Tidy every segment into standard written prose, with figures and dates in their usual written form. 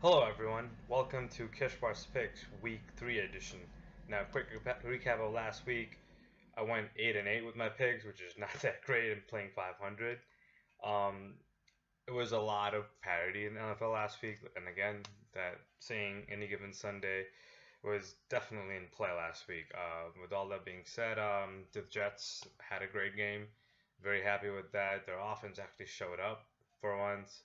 Hello everyone, welcome to Kishwar's Picks Week 3 edition. Now, quick recap of last week. I went 8 and 8 with my picks, which is not that great in playing 500. It was a lot of parity in the NFL last week, and again, that saying any given Sunday was definitely in play last week. With all that being said, the Jets had a great game. Very happy with that. Their offense actually showed up for once.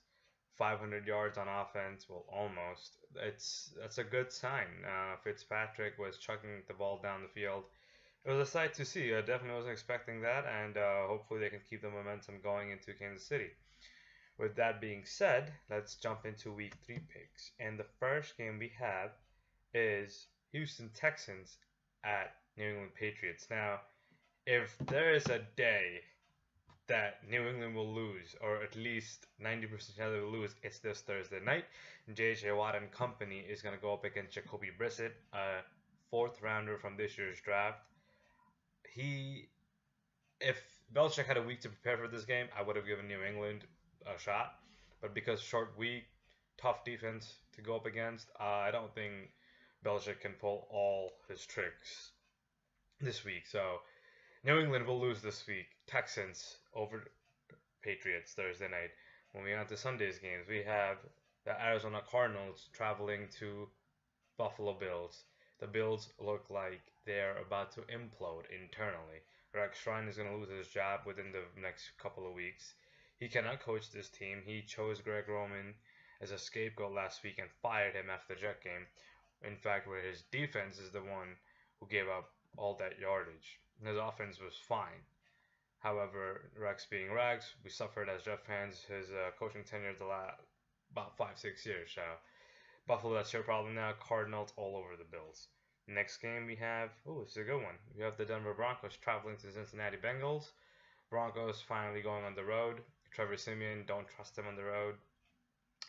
500 yards on offense, well, almost. That's a good sign. Fitzpatrick was chucking the ball down the field. It was a sight to see. I definitely wasn't expecting that, and hopefully they can keep the momentum going into Kansas City. With that being said, let's jump into Week 3 picks. And the first game we have is Houston Texans at New England Patriots. Now, if there is a day that New England will lose, or at least 90% chance they will lose, it's this Thursday night. J.J. Watt and company is going to go up against Jacoby Brissett, a fourth rounder from this year's draft. If Belichick had a week to prepare for this game, I would have given New England a shot. But because short week, tough defense to go up against, I don't think Belichick can pull all his tricks this week. So New England will lose this week. Texans over Patriots Thursday night. Moving on to Sunday's games, we have the Arizona Cardinals traveling to Buffalo Bills. The Bills look like they're about to implode internally. Rex Ryan is going to lose his job within the next couple of weeks. He cannot coach this team. He chose Greg Roman as a scapegoat last week and fired him after the Jet game. In fact, where his defense is the one who gave up all that yardage. His offense was fine. However, Rex being Rex, we suffered as Jeff fans his coaching tenure the last about 5-6 years. So Buffalo, that's your problem now. Cardinals all over the Bills. Next game we have, this is a good one. We have the Denver Broncos traveling to Cincinnati Bengals. Broncos finally going on the road. Trevor Siemian, don't trust him on the road.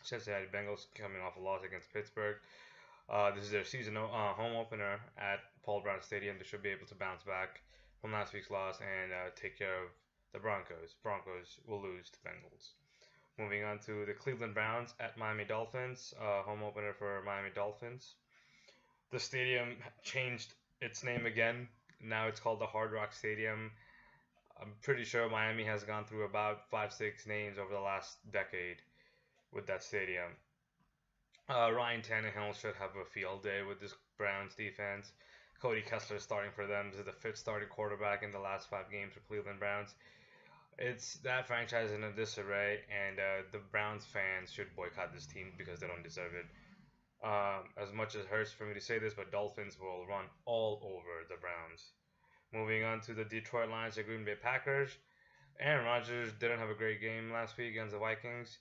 Cincinnati Bengals coming off a loss against Pittsburgh. This is their season home opener at Paul Brown Stadium. They should be able to bounce back from last week's loss and take care of the Broncos. Broncos will lose to Bengals. Moving on to the Cleveland Browns at Miami Dolphins. Home opener for Miami Dolphins. The stadium changed its name again. Now it's called the Hard Rock Stadium. I'm pretty sure Miami has gone through about 5-6 names over the last decade with that stadium. Ryan Tannehill should have a field day with this Browns defense. Cody Kessler is starting for them. This is the fifth starting quarterback in the last 5 games for Cleveland Browns. It's that franchise in a disarray, and the Browns fans should boycott this team because they don't deserve it. As much as it hurts for me to say this, but Dolphins will run all over the Browns. Moving on to the Detroit Lions and Green Bay Packers. Aaron Rodgers didn't have a great game last week against the Vikings.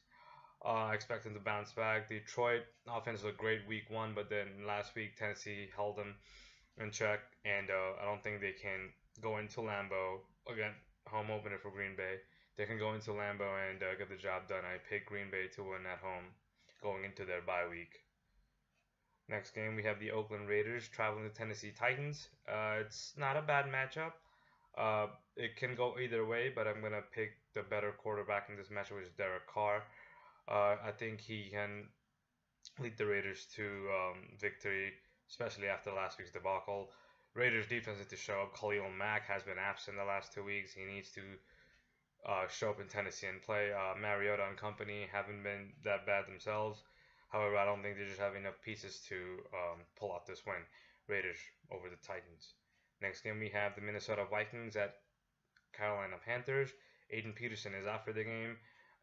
I expect them to bounce back. Detroit offense looked great week 1, but then last week Tennessee held them in check, and I don't think they can go into Lambeau again. Home opener for Green Bay. They can go into Lambeau and get the job done. I pick Green Bay to win at home going into their bye week. Next game, we have the Oakland Raiders traveling to Tennessee Titans. It's not a bad matchup. It can go either way, but I'm going to pick the better quarterback in this matchup, which is Derek Carr. I think he can lead the Raiders to victory, especially after last week's debacle. Raiders defense needs to show up. Khalil Mack has been absent the last 2 weeks. He needs to show up in Tennessee and play. Mariota and company haven't been that bad themselves. However, I don't think they just have enough pieces to pull out this win. Raiders over the Titans. Next game, we have the Minnesota Vikings at Carolina Panthers. Aiden Peterson is out for the game,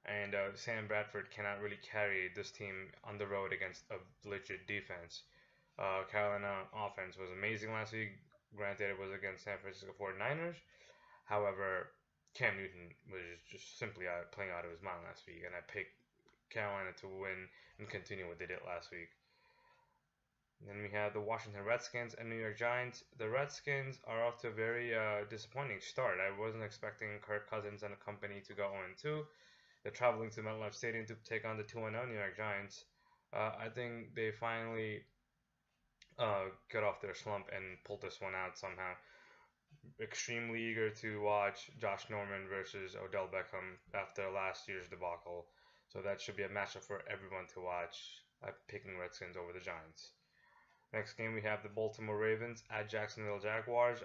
and Sam Bradford cannot really carry this team on the road against a legit defense. Carolina offense was amazing last week. Granted, it was against San Francisco 49ers. However, Cam Newton was just simply playing out of his mind last week, and I picked Carolina to win and continue what they did last week. Then we have the Washington Redskins and New York Giants. The Redskins are off to a very disappointing start. I wasn't expecting Kirk Cousins and a company to go 0-2. They're traveling to MetLife Stadium to take on the 2-0 New York Giants. I think they finally got off their slump and pulled this one out somehow. Extremely eager to watch Josh Norman versus Odell Beckham after last year's debacle. So that should be a matchup for everyone to watch. I'm picking Redskins over the Giants. Next game we have the Baltimore Ravens at Jacksonville Jaguars.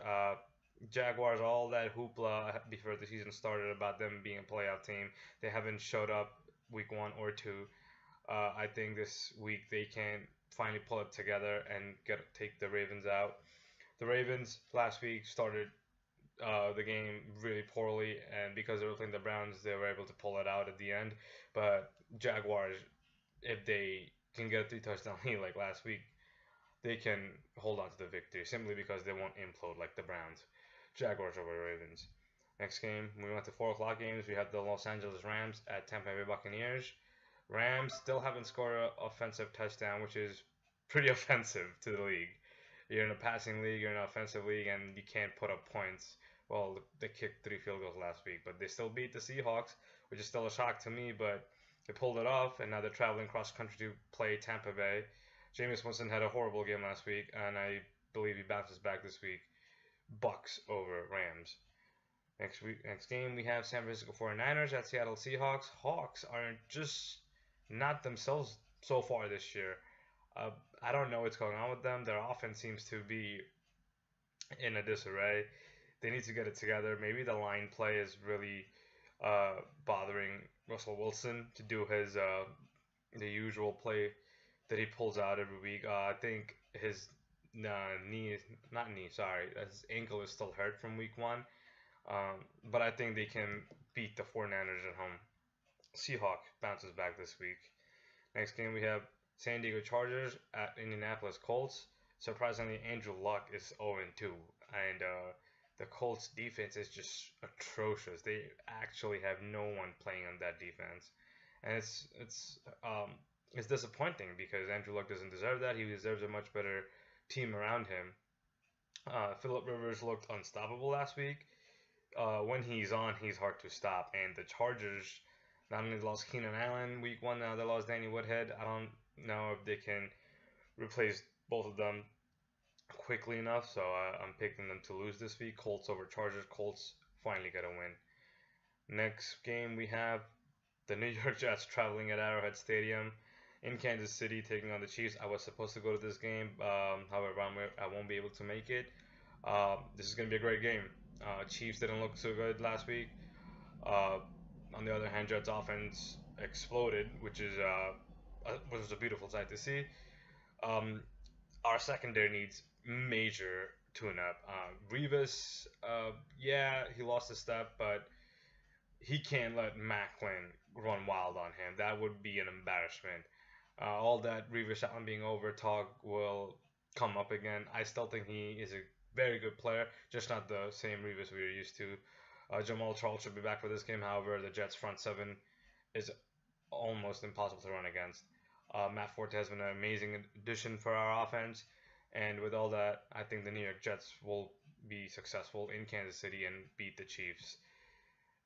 Jaguars, all that hoopla before the season started about them being a playoff team, they haven't showed up week 1 or 2. I think this week they can finally pull it together and take the Ravens out. The Ravens last week started the game really poorly, and because they were playing the Browns, they were able to pull it out at the end. But Jaguars, if they can get a 3 touchdown lead like last week, they can hold on to the victory simply because they won't implode like the Browns. Jaguars over Ravens. Next game, we went to 4 o'clock games. We have the Los Angeles Rams at Tampa Bay Buccaneers. Rams still haven't scored an offensive touchdown, which is pretty offensive to the league. You're in a passing league, you're in an offensive league, and you can't put up points. Well, they kicked 3 field goals last week, but they still beat the Seahawks, which is still a shock to me, but they pulled it off, and now they're traveling cross country to play Tampa Bay. Jameis Winston had a horrible game last week, and I believe he bounces back this week. Bucks over Rams. Next game, we have San Francisco 49ers at Seattle Seahawks. Hawks are just not themselves so far this year. I don't know what's going on with them. Their offense seems to be in a disarray. They need to get it together. Maybe the line play is really bothering Russell Wilson to do his the usual play that he pulls out every week. I think his his ankle is still hurt from week 1. But I think they can beat the 49ers at home. Seahawk bounces back this week. Next game we have San Diego Chargers at Indianapolis Colts. Surprisingly, Andrew Luck is 0-2, and the Colts defense is just atrocious. They actually have no one playing on that defense, and it's disappointing because Andrew Luck doesn't deserve that. He deserves a much better team around him. Philip Rivers looked unstoppable last week. When he's on, he's hard to stop. And the Chargers not only lost Keenan Allen week 1, now they lost Danny Woodhead. I don't know if they can replace both of them quickly enough, so I'm picking them to lose this week. Colts over Chargers. Colts finally get a win. Next game we have the New York Jets traveling at Arrowhead Stadium in Kansas City taking on the Chiefs. I was supposed to go to this game, however, I won't be able to make it. This is going to be a great game. Chiefs didn't look so good last week. On the other hand, Jets offense exploded, which was a beautiful sight to see. Our secondary needs major tune-up. Revis, yeah, he lost a step, but he can't let Macklin run wild on him. That would be an embarrassment. All that Revis Allen being over talk will come up again. I still think he is a very good player, just not the same Revis we were used to. Jamal Charles should be back for this game. However, the Jets' front seven is almost impossible to run against. Matt Forte has been an amazing addition for our offense, and with all that, I think the New York Jets will be successful in Kansas City and beat the Chiefs.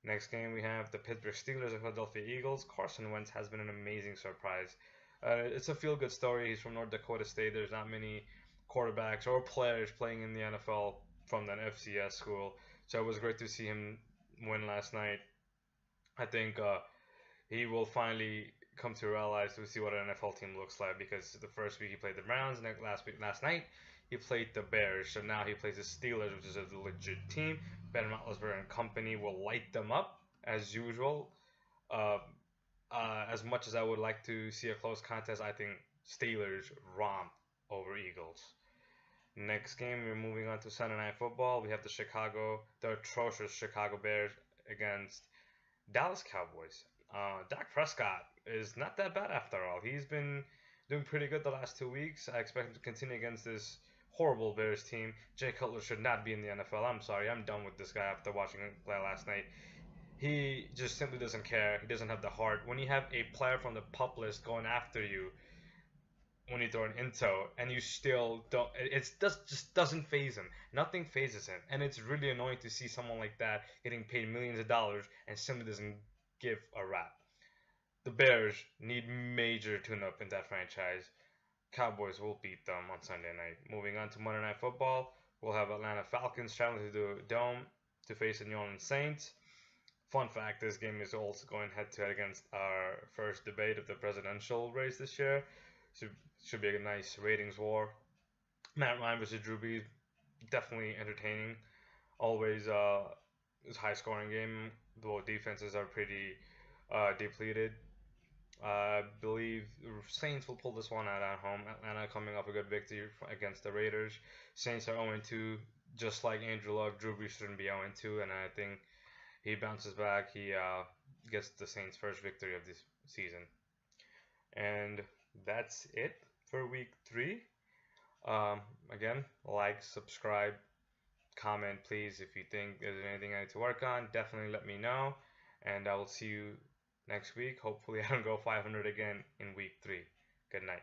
Next game, we have the Pittsburgh Steelers and Philadelphia Eagles. Carson Wentz has been an amazing surprise. It's a feel-good story. He's from North Dakota State. There's not many quarterbacks or players playing in the NFL from that FCS school, so it was great to see him win last night. I think he will finally come to realize to see what an NFL team looks like, because the first week he played the Browns, and last night he played the Bears, so now he plays the Steelers, which is a legit team. Ben Roethlisberger and company will light them up as usual. As much as I would like to see a close contest, I think Steelers romp over Eagles. Next game, we're moving on to Sunday Night Football. We have the atrocious Chicago Bears against Dallas Cowboys. Dak Prescott is not that bad after all. He's been doing pretty good the last 2 weeks. I expect him to continue against this horrible Bears team. Jay Cutler should not be in the NFL. I'm sorry. I'm done with this guy after watching him play last night. He just simply doesn't care. He doesn't have the heart. When you have a player from the PUP list going after you when you throw an into and you still don't, just doesn't phase him. Nothing phases him. And it's really annoying to see someone like that getting paid millions of dollars and simply doesn't give a rap. The Bears need major tune-up in that franchise. Cowboys will beat them on Sunday night. Moving on to Monday Night Football, we'll have Atlanta Falcons traveling to the Dome to face the New Orleans Saints. Fun fact, this game is also going head-to-head against our first debate of the presidential race this year. So should be a nice ratings war. Matt Ryan versus Drew Brees, definitely entertaining. Always is high scoring game. Both defenses are pretty depleted. I believe Saints will pull this one out at home. Atlanta coming off a good victory against the Raiders. Saints are 0-2, just like Andrew Luck. Drew Brees shouldn't be 0-2, and I think he bounces back. He gets the Saints' first victory of this season. And that's it for week 3. Again, like, subscribe, comment, please. If you think there's anything I need to work on, definitely let me know. And I will see you next week. Hopefully, I don't go 500 again in week 3. Good night.